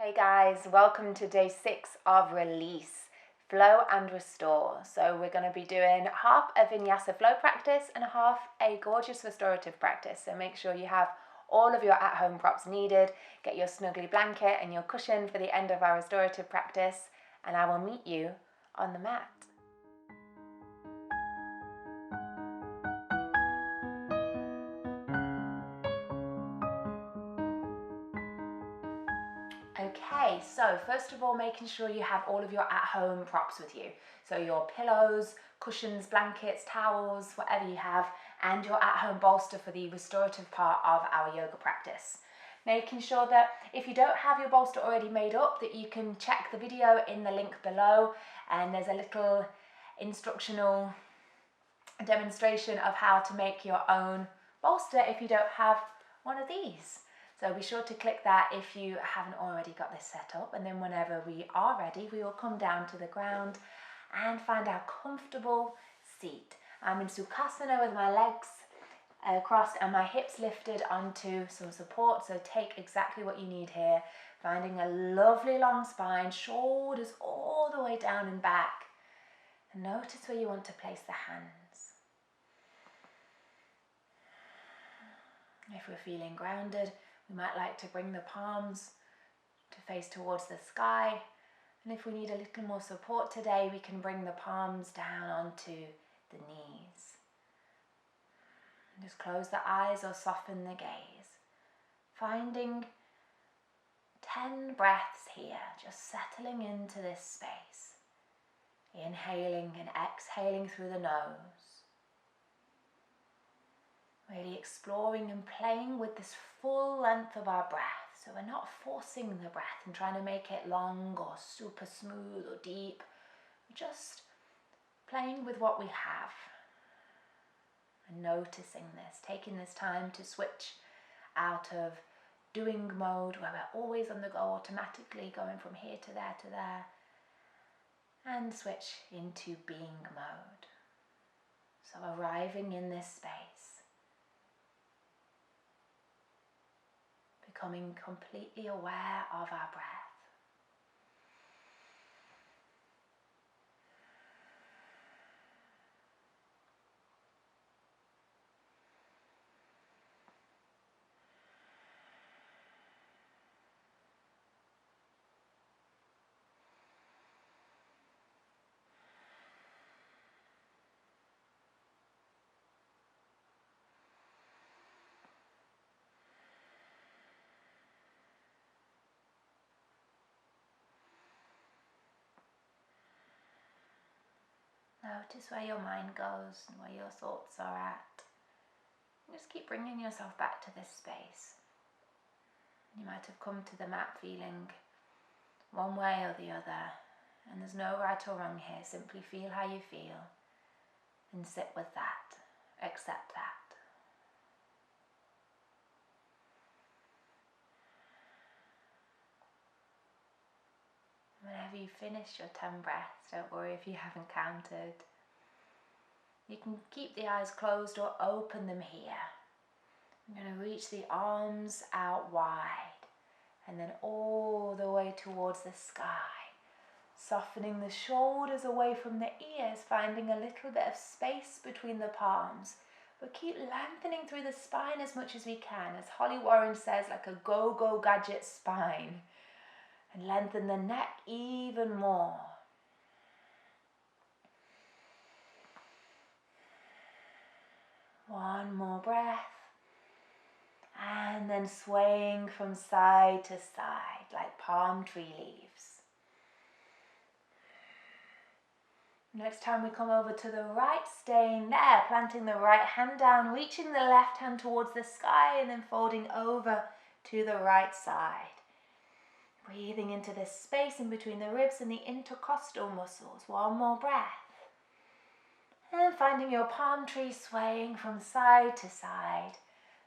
Hey guys, welcome to day 6 of release, flow and restore. So we're going to be doing half a vinyasa flow practice and half a gorgeous restorative practice. So make sure you have all of your at-home props needed. Get your snuggly blanket and your cushion for the end of our restorative practice, and I will meet you on the mat. Okay, so first of all, making sure you have all of your at-home props with you. So your pillows, cushions, blankets, towels, whatever you have, and your at-home bolster for the restorative part of our yoga practice. Making sure that if you don't have your bolster already made up, that you can check the video in the link below, and there's a little instructional demonstration of how to make your own bolster if you don't have one of these. So be sure to click that if you haven't already got this set up, and then whenever we are ready, we will come down to the ground and find our comfortable seat. I'm in Sukhasana with my legs crossed and my hips lifted onto some support, so take exactly what you need here. Finding a lovely long spine, shoulders all the way down and back. And notice where you want to place the hands. If we're feeling grounded, we might like to bring the palms to face towards the sky. And if we need a little more support today, we can bring the palms down onto the knees. Just close the eyes or soften the gaze. Finding 10 breaths here, just settling into this space. Inhaling and exhaling through the nose. Really exploring and playing with this full length of our breath. So we're not forcing the breath and trying to make it long or super smooth or deep. We're just playing with what we have and noticing this, taking this time to switch out of doing mode where we're always on the go, automatically going from here to there, and switch into being mode. So arriving in this space. Becoming completely aware of our breath. Notice where your mind goes and where your thoughts are at. Just keep bringing yourself back to this space. You might have come to the mat feeling one way or the other, and there's no right or wrong here. Simply feel how you feel and sit with that. Accept that. Whenever you finish your 10 breaths, don't worry if you haven't counted. You can keep the eyes closed or open them here. I'm going to reach the arms out wide and then all the way towards the sky. Softening the shoulders away from the ears, finding a little bit of space between the palms. But keep lengthening through the spine as much as we can. As Holly Warren says, like a go-go gadget spine. And lengthen the neck even more. One more breath. And then swaying from side to side like palm tree leaves. Next time we come over to the right, staying there, planting the right hand down, reaching the left hand towards the sky and then folding over to the right side. Breathing into this space in between the ribs and the intercostal muscles. One more breath. And finding your palm tree swaying from side to side.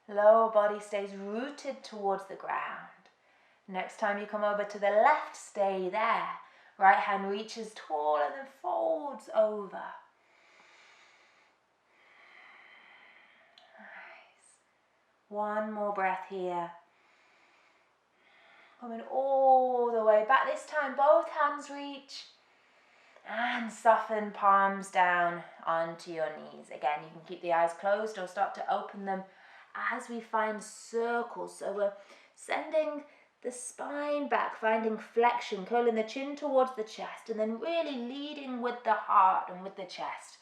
Lower body stays rooted towards the ground. Next time you come over to the left, stay there. Right hand reaches tall and then folds over. Nice. One more breath here. Coming all way back. This time both hands reach. And soften palms down onto your knees. Again, you can keep the eyes closed or start to open them as we find circles. So we're sending the spine back, finding flexion, curling the chin towards the chest, and then really leading with the heart and with the chest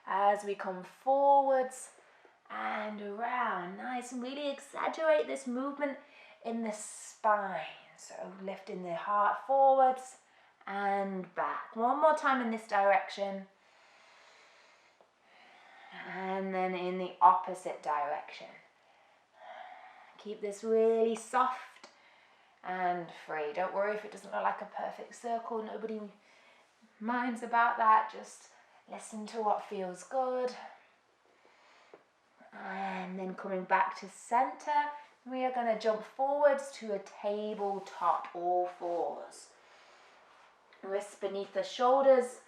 as we come forwards and around. Nice, and really exaggerate this movement in the spine. So lifting the heart forwards and back. One more time in this direction. And then in the opposite direction. Keep this really soft and free. Don't worry if it doesn't look like a perfect circle. Nobody minds about that. Just listen to what feels good. And then coming back to center, we are going to jump forwards to a tabletop, all fours. Wrists beneath the shoulders,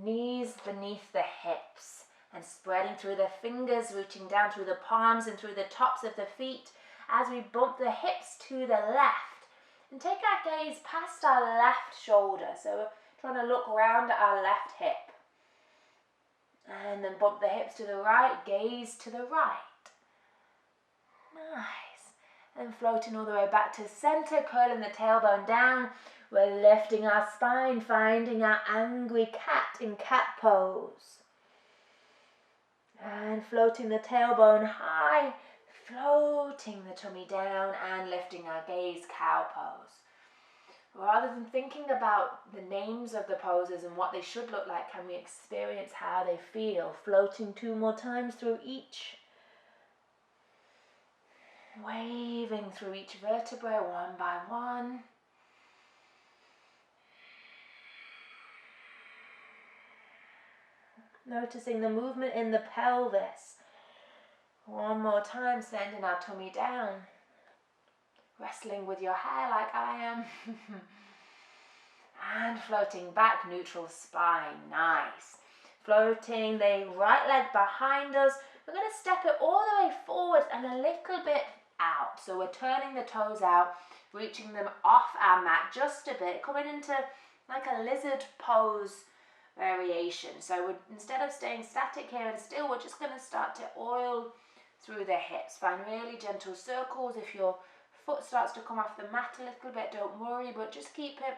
knees beneath the hips, and spreading through the fingers, reaching down through the palms and through the tops of the feet as we bump the hips to the left. And take our gaze past our left shoulder. So we're trying to look around at our left hip. And then bump the hips to the right, gaze to the right. Nice. And floating all the way back to center, curling the tailbone down. We're lifting our spine, finding our angry cat in cat pose. And floating the tailbone high, floating the tummy down and lifting our gaze, cow pose. Rather than thinking about the names of the poses and what they should look like, can we experience how they feel? Floating 2 more times through each. Waving through each vertebrae one by one. Noticing the movement in the pelvis. One more time, sending our tummy down. Wrestling with your hair like I am. And floating back, neutral spine. Nice. Floating the right leg behind us. We're going to step it all the way forward and a little bit out. So we're turning the toes out, reaching them off our mat just a bit, coming into like a lizard pose variation. So instead of staying static here and still, we're just going to start to oil through the hips. Find really gentle circles. If your foot starts to come off the mat a little bit, don't worry, but just keep it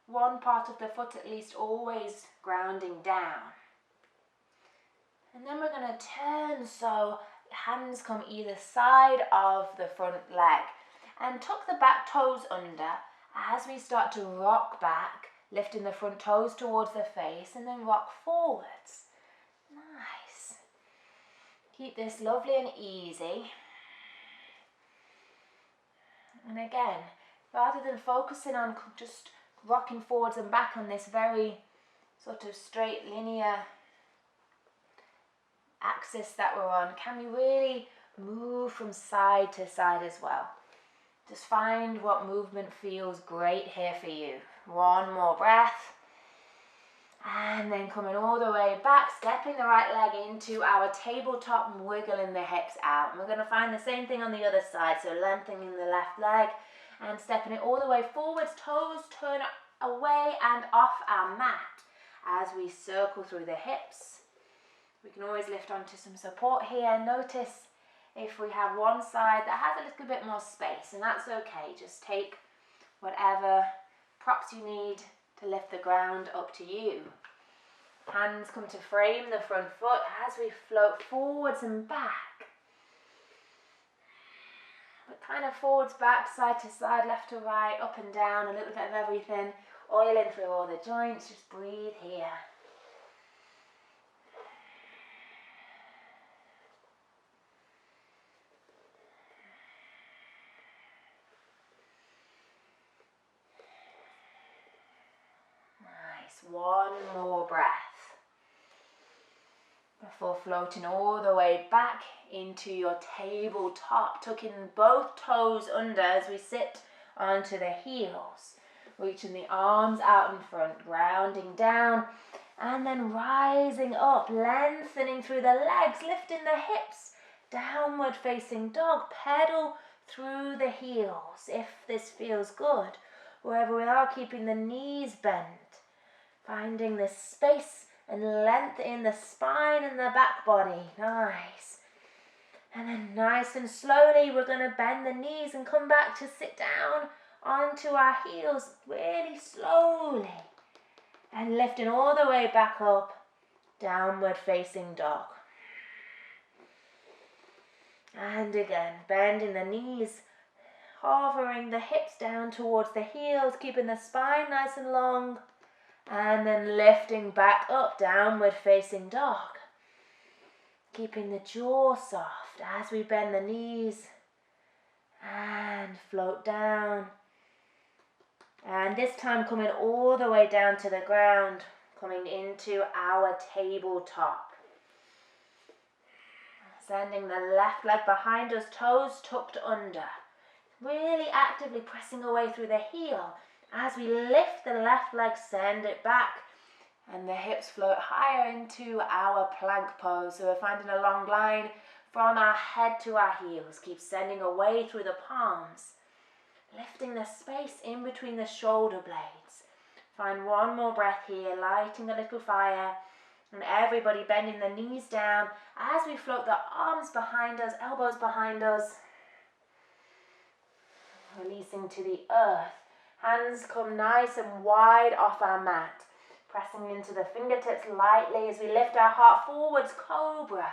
one part of the foot at least always grounding down. And then we're going to turn, so hands come either side of the front leg and tuck the back toes under as we start to rock back, lifting the front toes towards the face and then rock forwards. Nice. Keep this lovely and easy. And again, rather than focusing on just rocking forwards and back on this very sort of straight linear axis that we're on, can we really move from side to side as well? Just find what movement feels great here for you. One more breath. And then coming all the way back, stepping the right leg into our tabletop and wiggling the hips out. And we're going to find the same thing on the other side. So lengthening the left leg and stepping it all the way forwards. Toes turn away and off our mat as we circle through the hips. We can always lift onto some support here. Notice if we have one side that has a little bit more space, and that's okay. Just take whatever props you need to lift the ground up to you. Hands come to frame the front foot as we float forwards and back. But kind of forwards, back, side to side, left to right, up and down, a little bit of everything. Oiling through all the joints, just breathe here. One more breath before floating all the way back into your tabletop, tucking both toes under as we sit onto the heels, reaching the arms out in front, grounding down, and then rising up, lengthening through the legs, lifting the hips, downward facing dog, pedal through the heels if this feels good. wherever we are, keeping the knees bent. Finding this space and length in the spine and the back body. Nice. And then nice and slowly we're going to bend the knees and come back to sit down onto our heels really slowly. And lifting all the way back up, downward facing dog. And again, bending the knees, hovering the hips down towards the heels, keeping the spine nice and long. And then lifting back up, downward facing dog. Keeping the jaw soft as we bend the knees. And float down. And this time coming all the way down to the ground, coming into our tabletop. Sending the left leg behind us, toes tucked under. Really actively pressing away through the heel. As we lift the left leg, send it back. And the hips float higher into our plank pose. So we're finding a long line from our head to our heels. Keep sending away through the palms. Lifting the space in between the shoulder blades. Find one more breath here, lighting a little fire. And everybody bending the knees down as we float the arms behind us, elbows behind us. Releasing to the earth. Hands come nice and wide off our mat. Pressing into the fingertips lightly as we lift our heart forwards, cobra.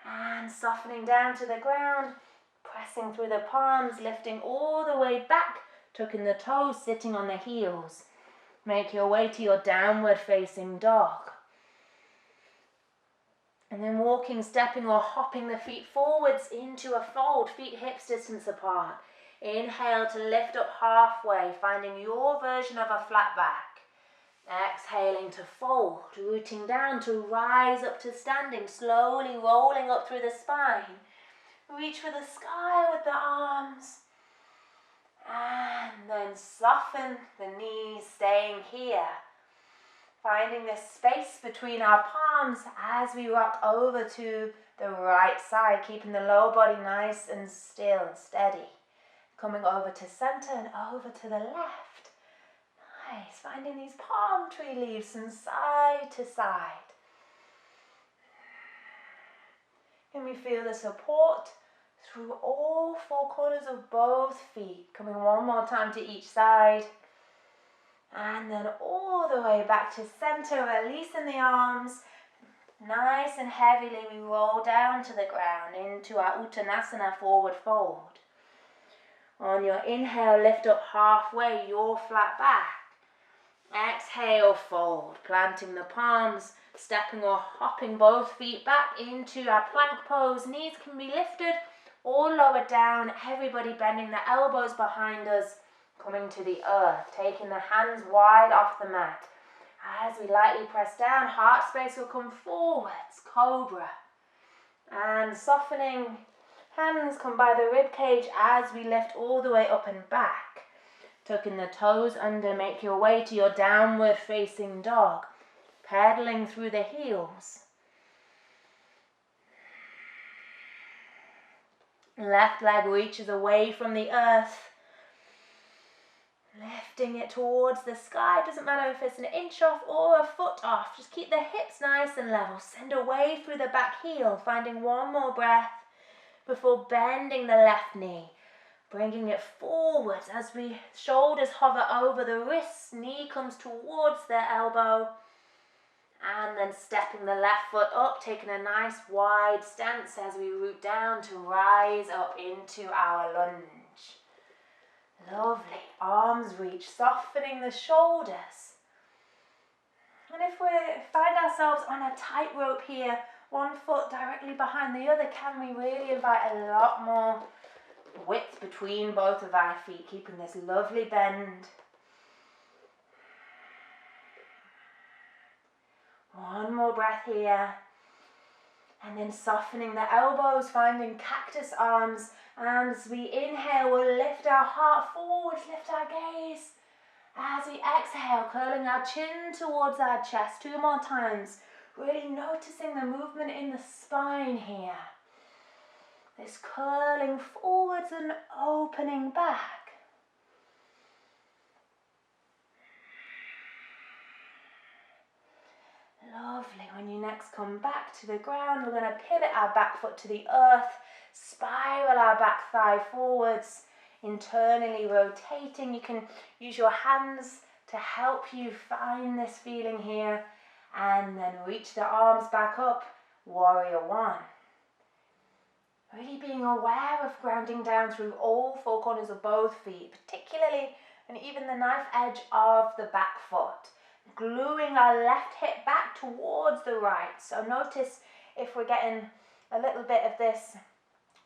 And softening down to the ground. Pressing through the palms, lifting all the way back. Tucking the toes, sitting on the heels. Make your way to your downward facing dog. And then walking, stepping or hopping the feet forwards into a fold, feet hips distance apart. Inhale to lift up halfway, finding your version of a flat back. Exhaling to fold, rooting down to rise up to standing, slowly rolling up through the spine. Reach for the sky with the arms. And then soften the knees, staying here. Finding this space between our palms as we rock over to the right side, keeping the lower body nice and still and steady. Coming over to center and over to the left. Nice. Finding these palm tree leaves from side to side. Can we feel the support through all four corners of both feet? Coming one more time to each side. And then all the way back to center, releasing the arms. Nice and heavily we roll down to the ground into our Uttanasana forward fold. On your inhale, lift up halfway, your flat back. Exhale, fold, planting the palms, stepping or hopping both feet back into our plank pose. Knees can be lifted or lowered down, everybody bending the elbows behind us, coming to the earth, taking the hands wide off the mat. As we lightly press down, heart space will come forwards, cobra. And softening, hands come by the rib cage as we lift all the way up and back. Tucking the toes under, make your way to your downward facing dog. Pedaling through the heels. Left leg reaches away from the earth. Lifting it towards the sky. Doesn't matter if it's an inch off or a foot off. Just keep the hips nice and level. Send away through the back heel. Finding one more breath before bending the left knee. Bringing it forwards as we shoulders hover over the wrists. Knee comes towards the elbow. And then stepping the left foot up. Taking a nice wide stance as we root down to rise up into our lunge. Lovely. Arms reach, softening the shoulders. And if we find ourselves on a tightrope here, one foot directly behind the other, can we really invite a lot more width between both of our feet, keeping this lovely bend. One more breath here. And then softening the elbows, finding cactus arms. And as we inhale, we'll lift our heart forwards, lift our gaze. As we exhale, curling our chin towards our chest. 2 more times. Really noticing the movement in the spine here. This curling forwards and opening back. Lovely. When you next come back to the ground, we're going to pivot our back foot to the earth, spiral our back thigh forwards, internally rotating. You can use your hands to help you find this feeling here, and then reach the arms back up, warrior one. Really being aware of grounding down through all four corners of both feet, particularly and even the knife edge of the back foot. Gluing our left hip back towards the right. So notice if we're getting a little bit of this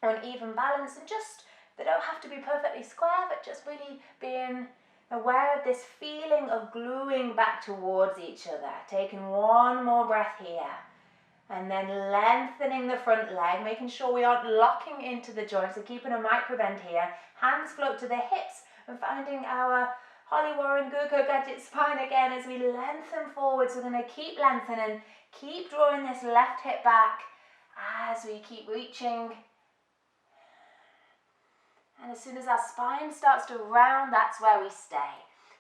uneven balance, and just, they don't have to be perfectly square, but just really being aware of this feeling of gluing back towards each other. Taking one more breath here. And then lengthening the front leg, making sure we aren't locking into the joints, so keeping a micro bend here. Hands float to the hips and finding our Holly Warren Goo-Goo Gadget spine again as we lengthen forward. So we're going to keep lengthening, keep drawing this left hip back as we keep reaching. And as soon as our spine starts to round, that's where we stay.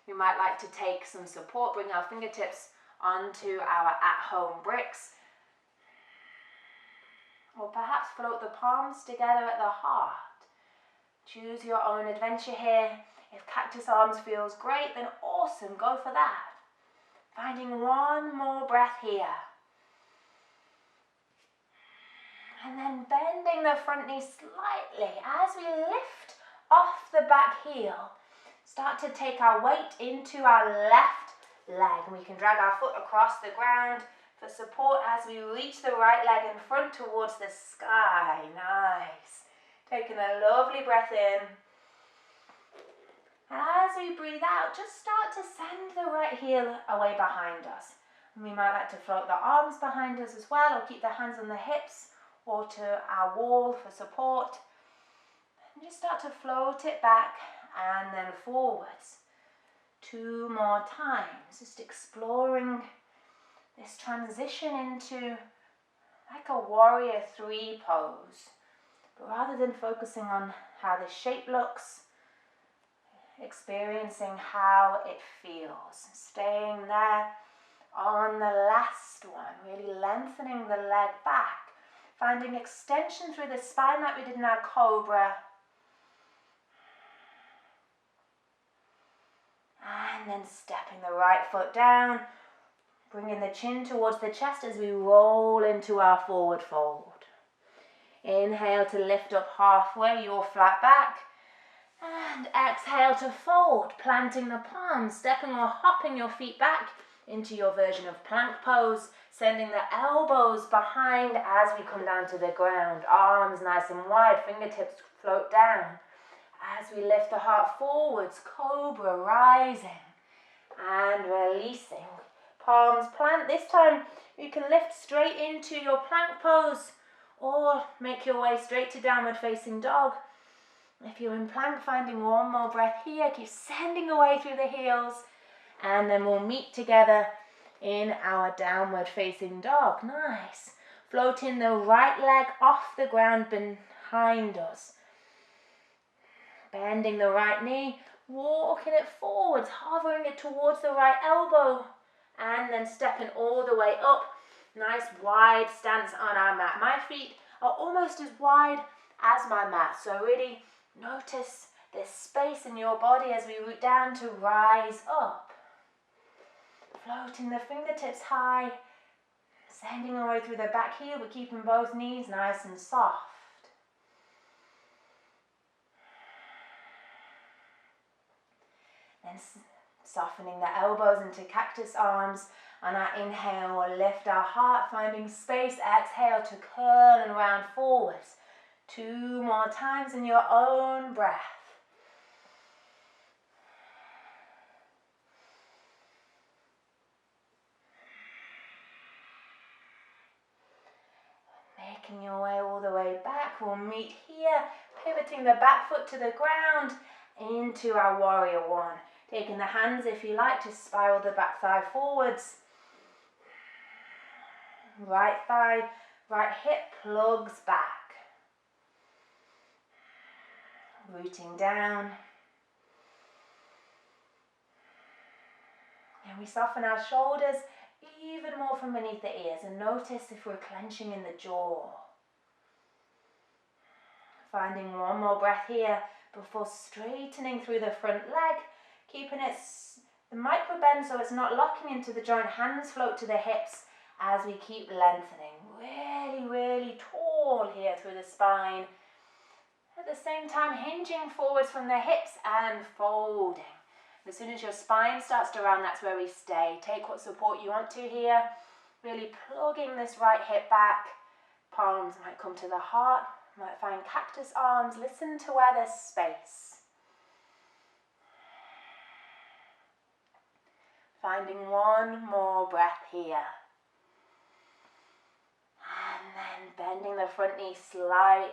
We might like to take some support, bring our fingertips onto our at-home bricks, or perhaps float the palms together at the heart. Choose your own adventure here. If cactus arms feels great, then awesome, go for that. Finding one more breath here. And then bending the front knee slightly as we lift off the back heel. Start to take our weight into our left leg. And we can drag our foot across the ground for support as we reach the right leg in front towards the sky. Nice. Taking a lovely breath in. As we breathe out, just start to send the right heel away behind us. And we might like to float the arms behind us as well, or keep the hands on the hips or to our wall for support. And just start to float it back and then forwards. 2 more times, just exploring this transition into like a warrior 3 pose. But rather than focusing on how the shape looks, experiencing how it feels. Staying there on the last one, really lengthening the leg back. Finding extension through the spine like we did in our cobra. And then stepping the right foot down, bringing the chin towards the chest as we roll into our forward fold. Inhale to lift up halfway, your flat back. And exhale to fold, planting the palms, stepping or hopping your feet back into your version of plank pose, sending the elbows behind as we come down to the ground. Arms nice and wide, fingertips float down. As we lift the heart forwards, cobra rising and releasing. Palms plant. This time you can lift straight into your plank pose or make your way straight to downward facing dog. If you're in plank, finding one more breath here, keep sending away through the heels, and then we'll meet together in our downward facing dog. Nice. Floating the right leg off the ground behind us. Bending the right knee, walking it forwards, hovering it towards the right elbow, and then stepping all the way up. Nice wide stance on our mat. My feet are almost as wide as my mat, so really notice this space in your body as we root down to rise up. Floating the fingertips high, sending away through the back heel, but keeping both knees nice and soft. Then softening the elbows into cactus arms. On our inhale, we'll lift our heart, finding space. Exhale to curl and round forwards. 2 more times in your own breath. Making your way all the way back. We'll meet here, pivoting the back foot to the ground into our warrior 1. Taking the hands, if you like, to spiral the back thigh forwards. Right thigh, right hip plugs back. Rooting down. And we soften our shoulders, even more from beneath the ears, and notice if we're clenching in the jaw. Finding one more breath here before straightening through the front leg, keeping the micro bend so it's not locking into the joint. Hands float to the hips as we keep lengthening. Really, really tall here through the spine. At the same time, hinging forwards from the hips and folding. As soon as your spine starts to round, that's where we stay. Take what support you want to here. Really plugging this right hip back. Palms might come to the heart. Might find cactus arms. Listen to where there's space. Finding one more breath here. And then bending the front knee slightly.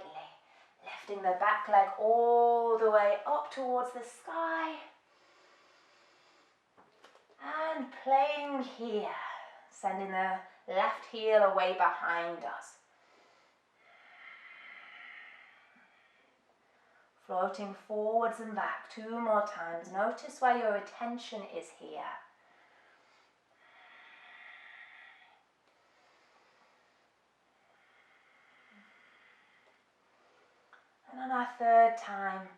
Lifting the back leg all the way up towards the sky. And playing here. Sending the left heel away behind us. Floating forwards and back 2 more times. Notice where your attention is here. And on our 3rd time,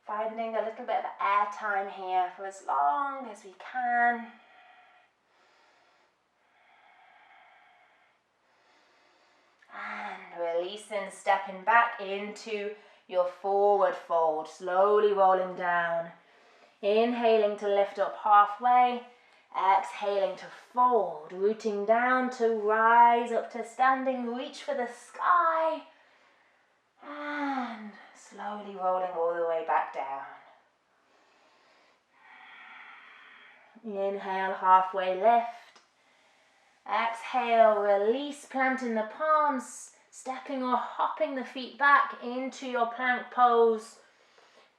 finding a little bit of air time here for as long as we can. And releasing, stepping back into your forward fold, slowly rolling down. Inhaling to lift up halfway, exhaling to fold, rooting down to rise up to standing, reach for the sky, and slowly rolling all the way back down. Inhale, halfway lift. Exhale, release, planting the palms, stepping or hopping the feet back into your plank pose.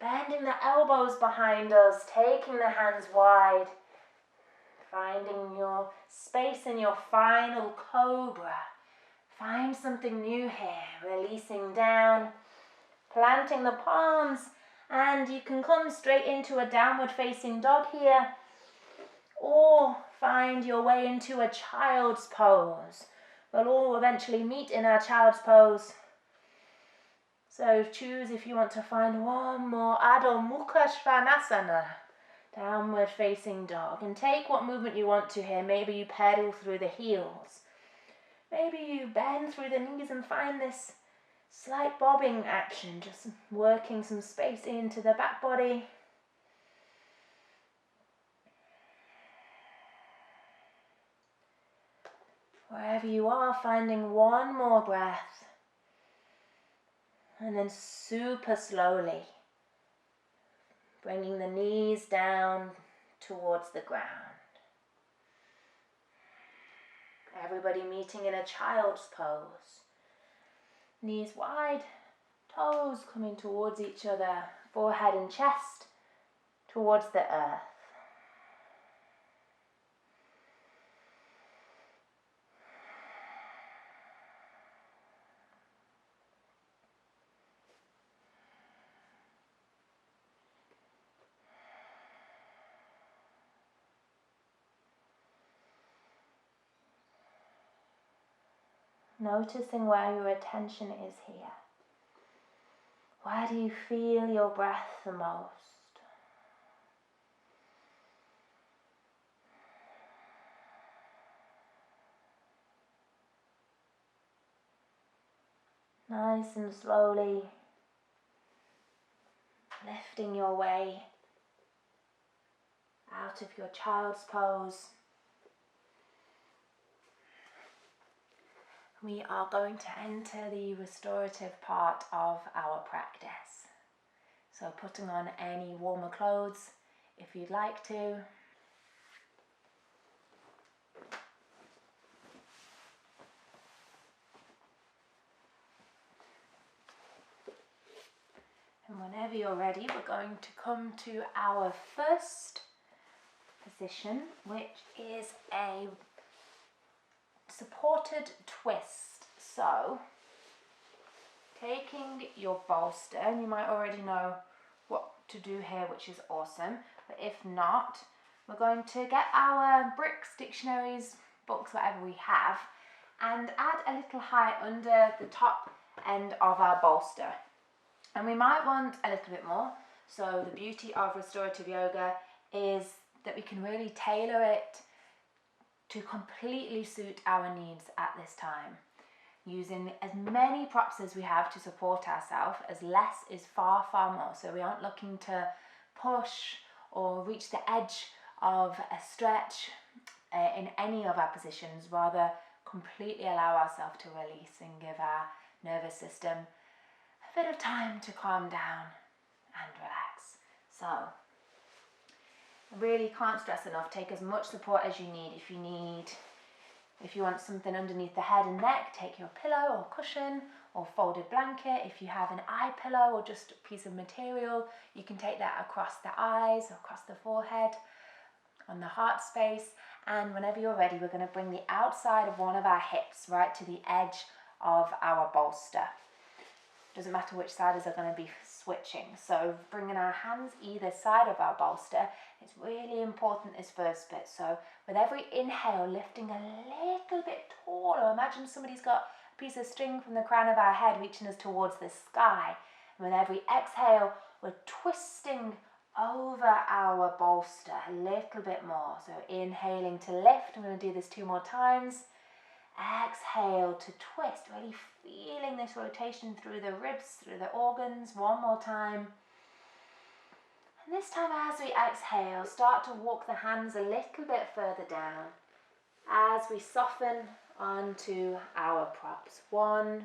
Bending the elbows behind us, taking the hands wide. Finding your space in your final cobra. Find something new here, releasing down, planting the palms, and you can come straight into a downward facing dog here, or find your way into a child's pose. We'll all eventually meet in our child's pose. So choose if you want to find one more Adho Mukha Svanasana, downward facing dog, and take what movement you want to here. Maybe you pedal through the heels. Maybe you bend through the knees and find this slight bobbing action, just working some space into the back body. Wherever you are, finding one more breath. And then super slowly, bringing the knees down towards the ground. Everybody meeting in a child's pose. Knees wide, toes coming towards each other, forehead and chest towards the earth. Noticing where your attention is here. Where do you feel your breath the most? Nice and slowly lifting your way out of your child's pose. We are going to enter the restorative part of our practice. So putting on any warmer clothes if you'd like to. And whenever you're ready, we're going to come to our first position, which is a supported twist. So taking your bolster, and you might already know what to do here, which is awesome, but if not, we're going to get our bricks, dictionaries, books, whatever we have, and add a little height under the top end of our bolster. And we might want a little bit more. So the beauty of restorative yoga is that we can really tailor it to completely suit our needs at this time, using as many props as we have to support ourselves, as less is far, far more. So we aren't looking to push or reach the edge of a stretch in any of our positions, rather completely allow ourselves to release and give our nervous system a bit of time to calm down and relax. So I really can't stress enough, take as much support as you need. If you want something underneath the head and neck, take your pillow or cushion or folded blanket. If you have an eye pillow or just a piece of material, you can take that across the eyes, across the forehead, on the heart space. And whenever you're ready, we're going to bring the outside of one of our hips right to the edge of our bolster. Doesn't matter which sides are going to be switching. So bringing our hands either side of our bolster. It's really important, this first bit. So with every inhale, lifting a little bit taller. Imagine somebody's got a piece of string from the crown of our head reaching us towards the sky. And with every exhale, we're twisting over our bolster a little bit more. So inhaling to lift. I'm going to do this 2 more times. Exhale to twist, really feeling this rotation through the ribs, through the organs. 1 more time. And this time, as we exhale, start to walk the hands a little bit further down as we soften onto our props. 1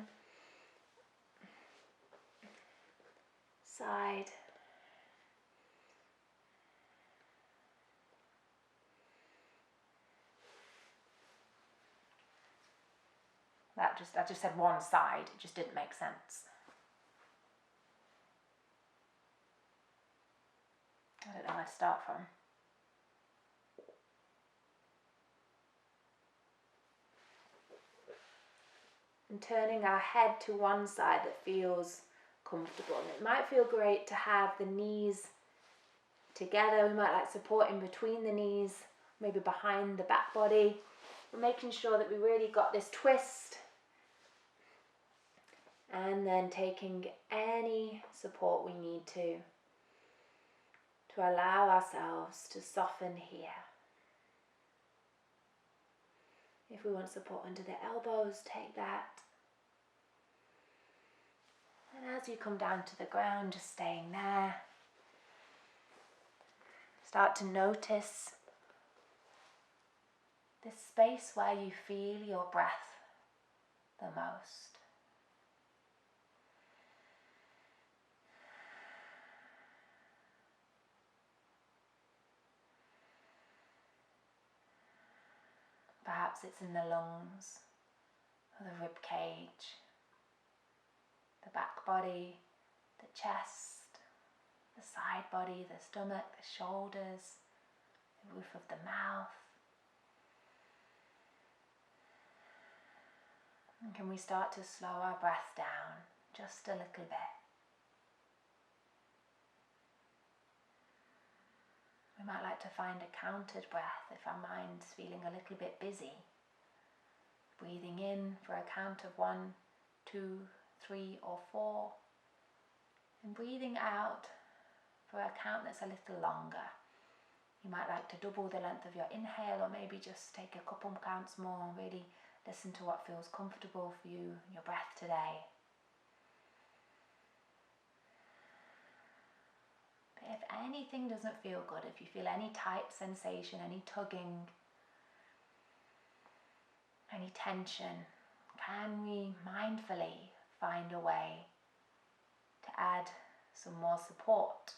side. I just said 1 side, it just didn't make sense. I don't know where to start from. And turning our head to one side that feels comfortable. And it might feel great to have the knees together. We might like support in between the knees, maybe behind the back body. We're making sure that we really got this twist. And then taking any support we need to allow ourselves to soften here. If we want support under the elbows, take that. And as you come down to the ground, just staying there. Start to notice the space where you feel your breath the most. Perhaps it's in the lungs, or the rib cage, the back body, the chest, the side body, the stomach, the shoulders, the roof of the mouth. And can we start to slow our breath down just a little bit? We might like to find a counted breath if our mind's feeling a little bit busy. Breathing in for a count of 1, 2, 3 or 4. And breathing out for a count that's a little longer. You might like to double the length of your inhale, or maybe just take a couple counts more and really listen to what feels comfortable for you, your breath today. If anything doesn't feel good, if you feel any tight sensation, any tugging, any tension, can we mindfully find a way to add some more support?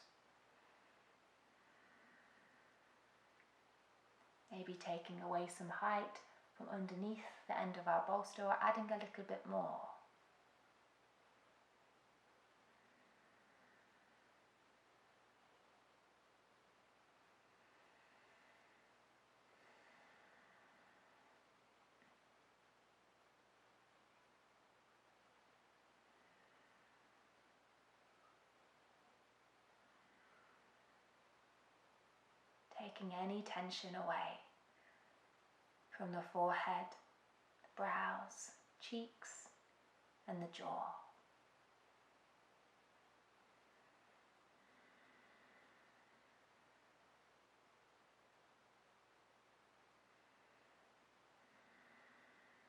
Maybe taking away some height from underneath the end of our bolster, or adding a little bit more. Taking any tension away from the forehead, the brows, cheeks, and the jaw.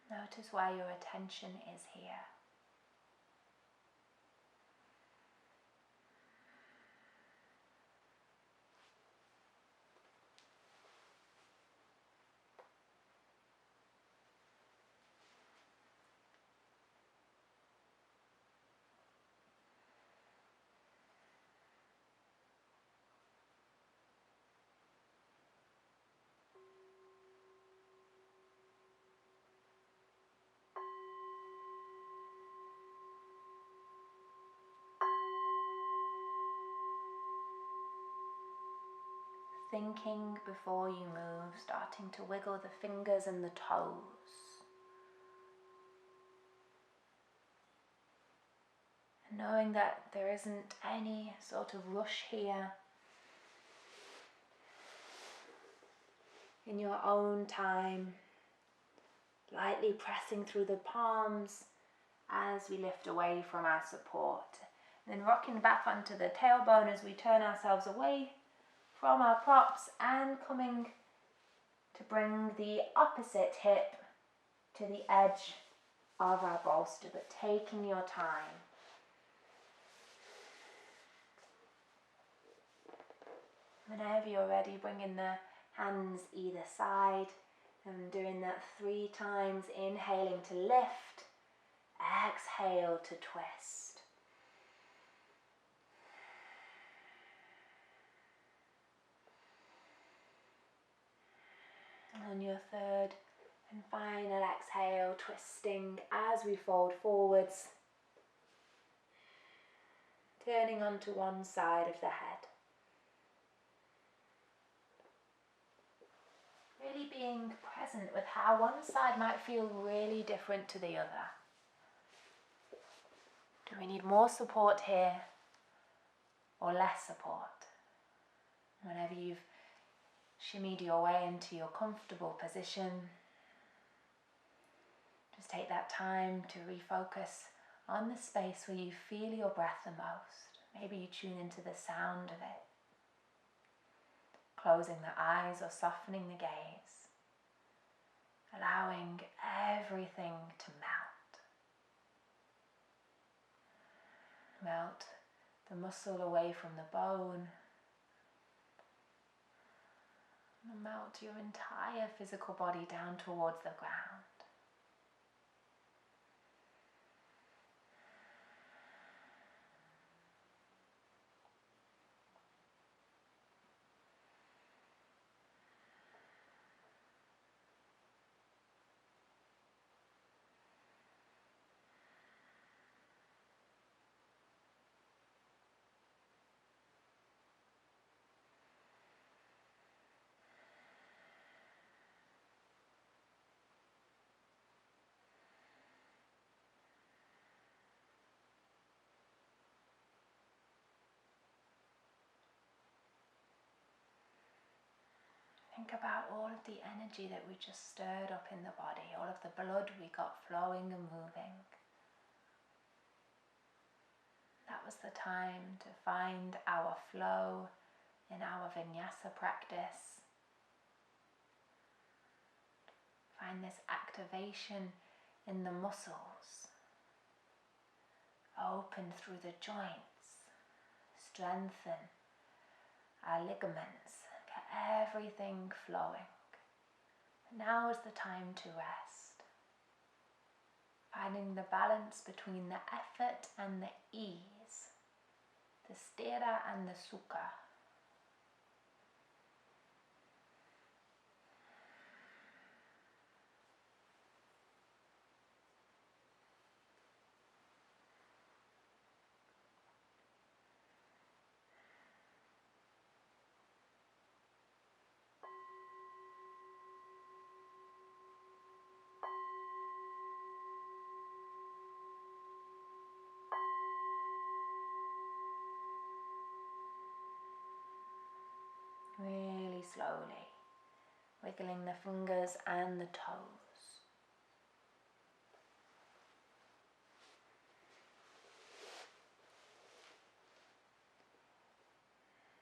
Notice where your attention is here. Thinking before you move, starting to wiggle the fingers and the toes. And knowing that there isn't any sort of rush here. In your own time, lightly pressing through the palms as we lift away from our support. And then rocking back onto the tailbone as we turn ourselves away from our props and coming to bring the opposite hip to the edge of our bolster, but taking your time. Whenever you're ready, bringing the hands either side and doing that 3 times, inhaling to lift, exhale to twist. On your 3rd and final exhale, twisting as we fold forwards, turning onto one side of the head. Really being present with how one side might feel really different to the other. Do we need more support here or less support? Whenever you've shimmied your way into your comfortable position, just take that time to refocus on the space where you feel your breath the most. Maybe you tune into the sound of it. Closing the eyes or softening the gaze. Allowing everything to melt. Melt the muscle away from the bone. And melt your entire physical body down towards the ground. Think about all of the energy that we just stirred up in the body, all of the blood we got flowing and moving. That was the time to find our flow in our vinyasa practice. Find this activation in the muscles. Open through the joints. Strengthen our ligaments. Get everything flowing. Now is the time to rest. Finding the balance between the effort and the ease. The sthira and the sukha. Really slowly, wiggling the fingers and the toes.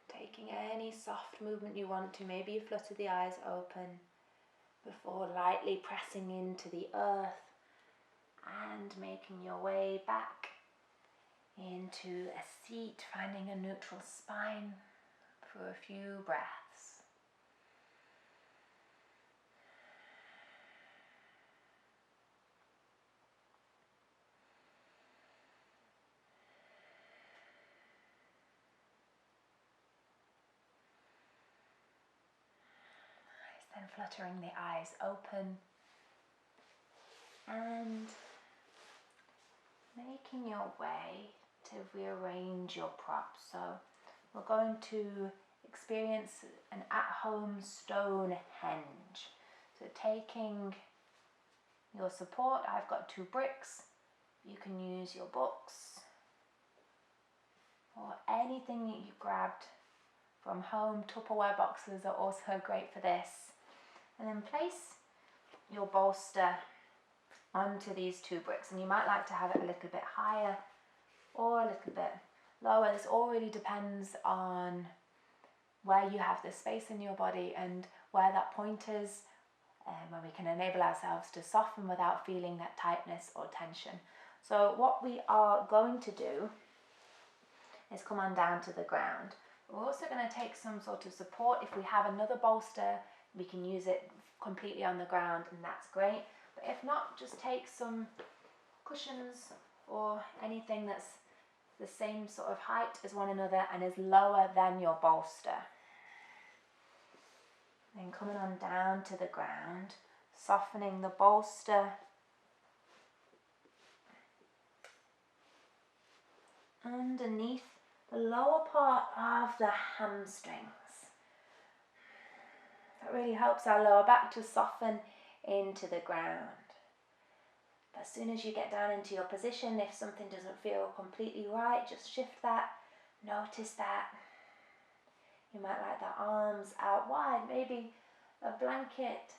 Taking any soft movement you want to. Maybe you flutter the eyes open before lightly pressing into the earth and making your way back into a seat, finding a neutral spine for a few breaths. Nice, then fluttering the eyes open and making your way to rearrange your props. So we're going to experience an at-home stone henge. So taking your support, I've got 2 bricks. You can use your books or anything that you grabbed from home. Tupperware boxes are also great for this. And then place your bolster onto these 2 bricks, and you might like to have it a little bit higher or a little bit lower. This all really depends on where you have the space in your body and where that point is, where we can enable ourselves to soften without feeling that tightness or tension. So what we are going to do is come on down to the ground. We're also going to take some sort of support. If we have another bolster, we can use it completely on the ground, and that's great. But if not, just take some cushions or anything that's the same sort of height as one another and is lower than your bolster. Then coming on down to the ground, softening the bolster underneath the lower part of the hamstrings. That really helps our lower back to soften into the ground. But as soon as you get down into your position, if something doesn't feel completely right, just shift that, notice that. You might like the arms out wide, maybe a blanket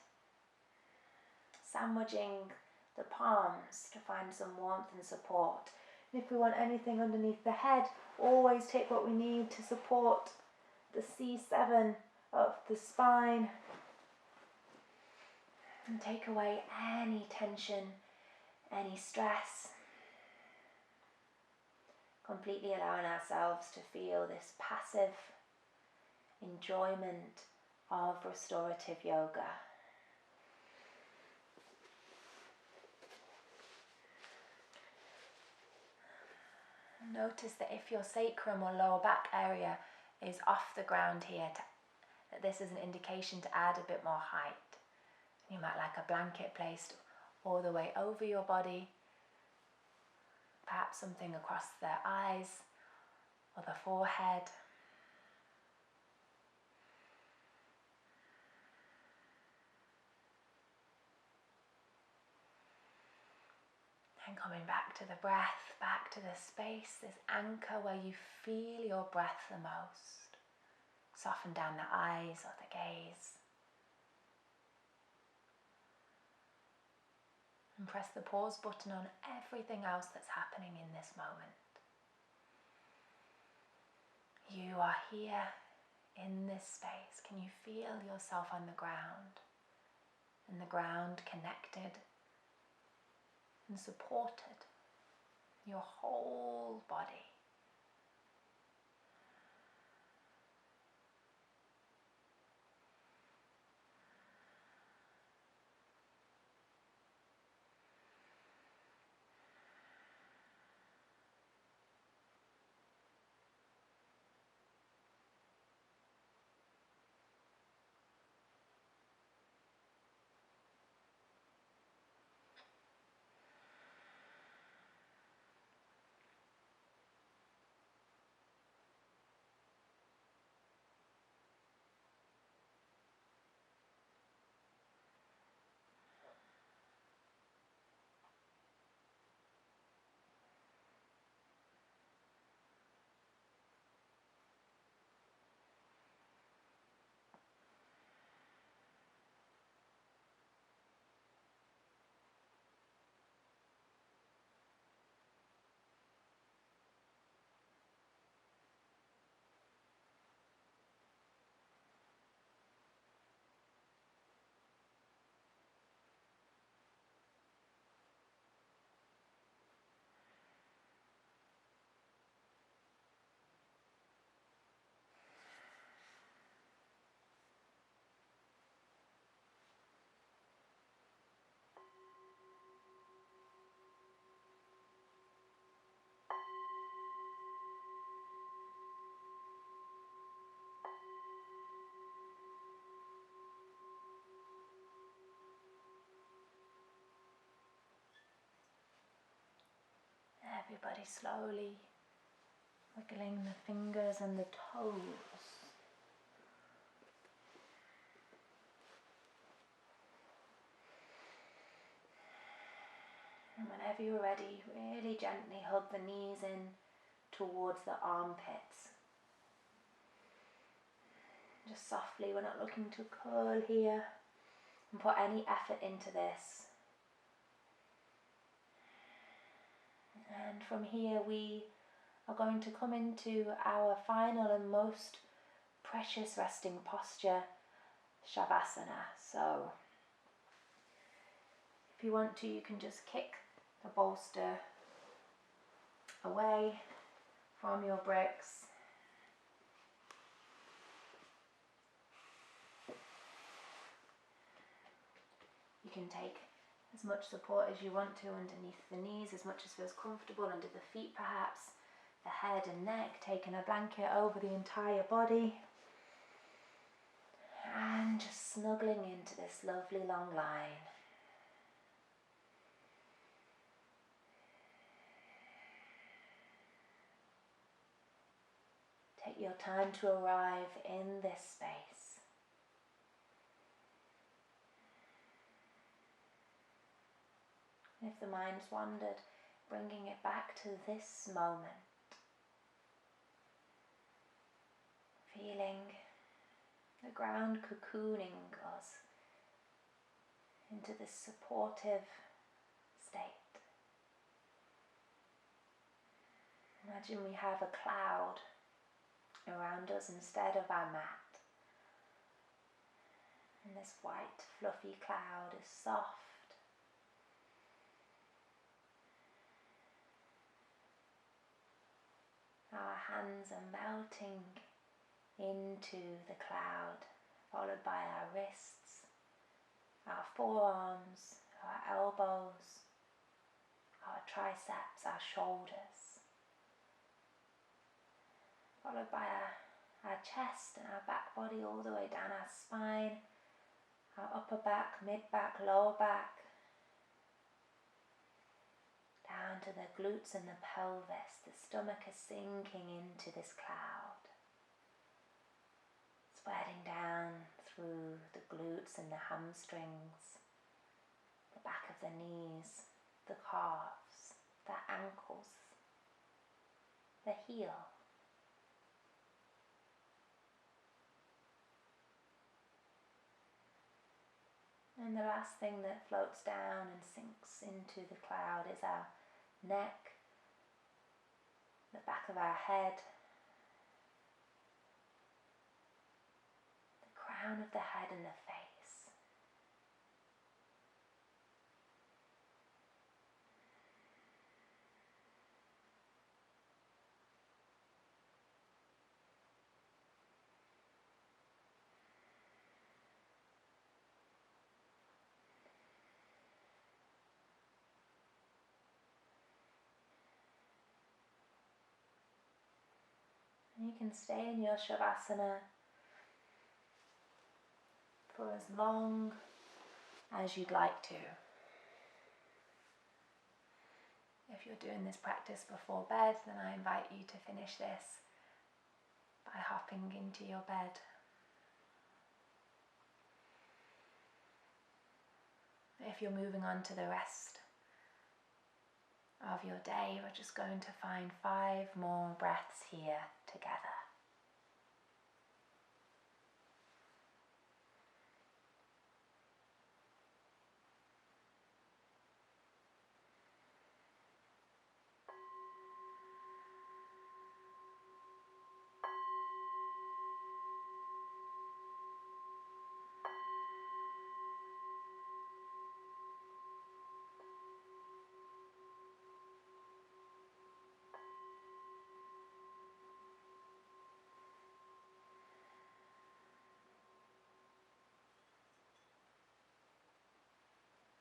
sandwiching the palms to find some warmth and support. If we want anything underneath the head, always take what we need to support the C7 of the spine and take away any tension, any stress. Completely allowing ourselves to feel this passive enjoyment of restorative yoga. Notice that if your sacrum or lower back area is off the ground here, that this is an indication to add a bit more height. You might like a blanket placed all the way over your body, perhaps something across the eyes or the forehead. And coming back to the breath, back to the space, this anchor where you feel your breath the most. Soften down the eyes or the gaze. And press the pause button on everything else that's happening in this moment. You are here in this space. Can you feel yourself on the ground? And the ground connected and supported, your whole body. everybody slowly wiggling the fingers and the toes. And whenever you're ready, really gently hug the knees in towards the armpits. Just softly, we're not looking to curl here and put any effort into this. And from here we are going to come into our final and most precious resting posture, Shavasana. So if you want to, you can just kick the bolster away from your bricks. You can take as much support as you want to underneath the knees, as much as feels comfortable, under the feet perhaps, the head and neck, taking a blanket over the entire body. And just snuggling into this lovely long line. Take your time to arrive in this space. If the mind's wandered, bringing it back to this moment. Feeling the ground cocooning us into this supportive state. Imagine we have a cloud around us instead of our mat. And this white fluffy cloud is soft. Our hands are melting into the cloud, followed by our wrists, our forearms, our elbows, our triceps, our shoulders, followed by our chest and our back body all the way down our spine, our upper back, mid back, lower back, down to the glutes and the pelvis. The stomach is sinking into this cloud, spreading down through the glutes and the hamstrings, the back of the knees, the calves, the ankles, the heel. And the last thing that floats down and sinks into the cloud is our neck, the back of our head, the crown of the head and the face. And you can stay in your Shavasana for as long as you'd like to. If you're doing this practice before bed, then I invite you to finish this by hopping into your bed. If you're moving on to the rest of your day, we're just going to find 5 more breaths here together.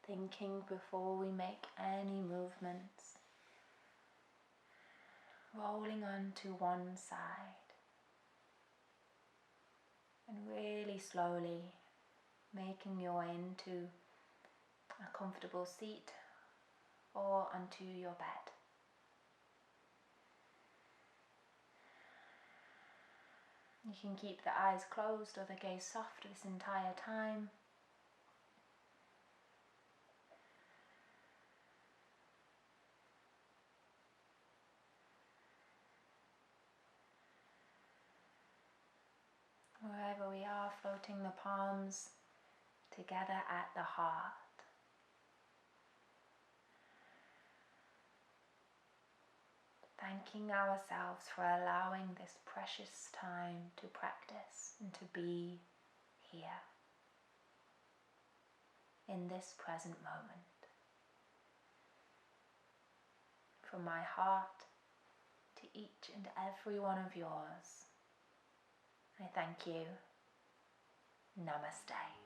Thinking before we make any movements, rolling on to one side and really slowly making your way into a comfortable seat or onto your bed. You can keep the eyes closed or the gaze soft this entire time. Wherever we are, floating the palms together at the heart. Thanking ourselves for allowing this precious time to practice and to be here in this present moment. From my heart to each and every one of yours, I thank you. Namaste.